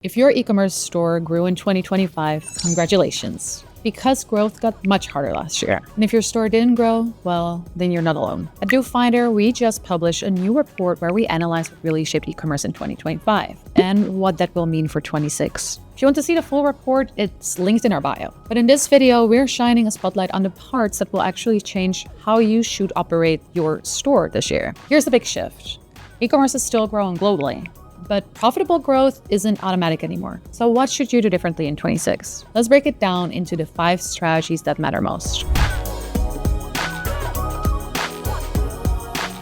If your e-commerce store grew in 2025, congratulations, because growth got much harder last year. And if your store didn't grow, well, then you're not alone. At DoFinder, we just published a new report where we analyze what really shaped e-commerce in 2025 and what that will mean for 26. If you want to see the full report, it's linked in our bio. But in this video, we're shining a spotlight on the parts that will actually change how you should operate your store this year. Here's the big shift. E-commerce is still growing globally, but profitable growth isn't automatic anymore. So what should you do differently in 26? Let's break it down into the 5 strategies that matter most.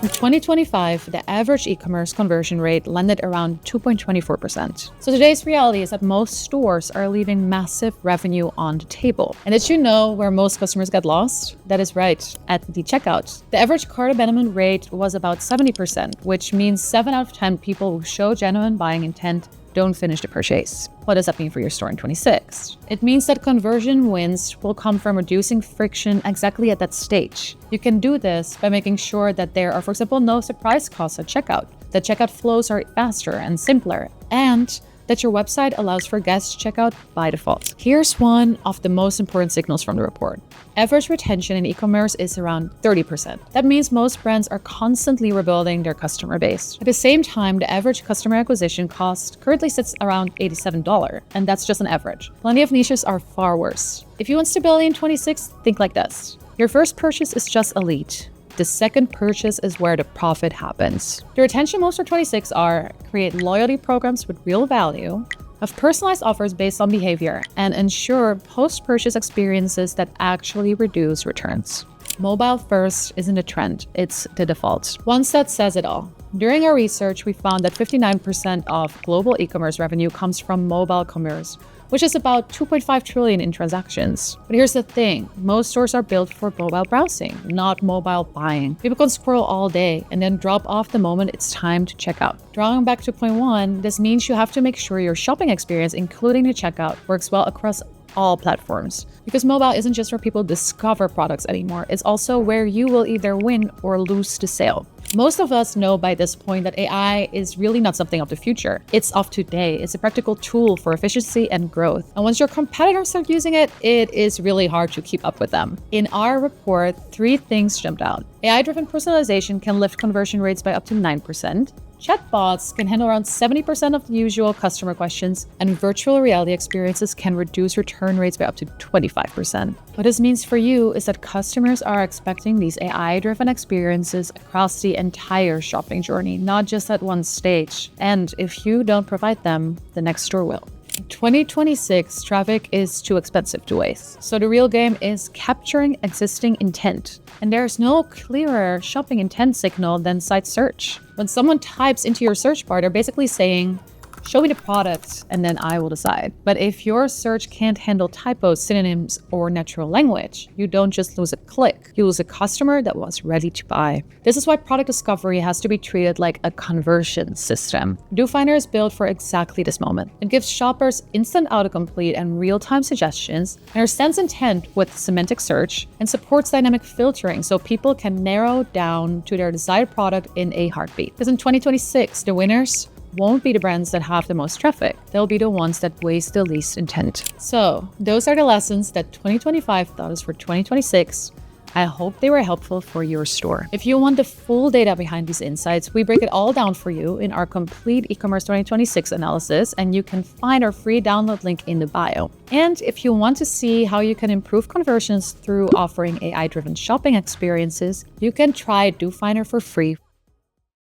In 2025, the average e-commerce conversion rate landed around 2.24%. So today's reality is that most stores are leaving massive revenue on the table. And did you know where most customers get lost? That is right, at the checkout. The average cart abandonment rate was about 70%, which means 7 out of 10 people who show genuine buying intent don't finish the purchase. What does that mean for your store in 26? It means that conversion wins will come from reducing friction exactly at that stage. You can do this by making sure that there are, for example, no surprise costs at checkout, that checkout flows are faster and simpler, and that your website allows for guest checkout by default. Here's one of the most important signals from the report. Average retention in e-commerce is around 30%. That means most brands are constantly rebuilding their customer base. At the same time, the average customer acquisition cost currently sits around $87, and that's just an average. Plenty of niches are far worse. If you want stability in 26, think like this. Your first purchase is just a lead. The second purchase is where the profit happens. The retention moves for 26 are create loyalty programs with real value, have personalized offers based on behavior, and ensure post-purchase experiences that actually reduce returns. Mobile first isn't a trend, it's the default. One stat says it all. During our research, we found that 59% of global e-commerce revenue comes from mobile commerce, which is about 2.5 trillion in transactions. But here's the thing, most stores are built for mobile browsing, not mobile buying. People can scroll all day and then drop off the moment it's time to check out. Drawing back to point 1, this means you have to make sure your shopping experience, including the checkout, works well across all platforms. Because mobile isn't just where people discover products anymore, it's also where you will either win or lose the sale. Most of us know by this point that AI is really not something of the future. It's of today. It's a practical tool for efficiency and growth. And once your competitors start using it, it is really hard to keep up with them. In our report, 3 things jumped out. AI-driven personalization can lift conversion rates by up to 9%. Chatbots can handle around 70% of the usual customer questions, and virtual reality experiences can reduce return rates by up to 25%. What this means for you is that customers are expecting these AI-driven experiences across the entire shopping journey, not just at one stage. And if you don't provide them, the next store will. 2026, traffic is too expensive to waste. So the real game is capturing existing intent. And there's no clearer shopping intent signal than site search. When someone types into your search bar, they're basically saying, show me the product and then I will decide. But if your search can't handle typos, synonyms, or natural language, you don't just lose a click, you lose a customer that was ready to buy. This is why product discovery has to be treated like a conversion system. DoFinder is built for exactly this moment. It gives shoppers instant autocomplete and real-time suggestions, understands intent with semantic search, and supports dynamic filtering so people can narrow down to their desired product in a heartbeat. Because in 2026, the winners won't be the brands that have the most traffic. They'll be the ones that waste the least intent. So those are the lessons that 2025 taught us for 2026. I hope they were helpful for your store. If you want the full data behind these insights, we break it all down for you in our complete e-commerce 2026 analysis, and you can find our free download link in the bio. And if you want to see how you can improve conversions through offering AI-driven shopping experiences, you can try DoFinder for free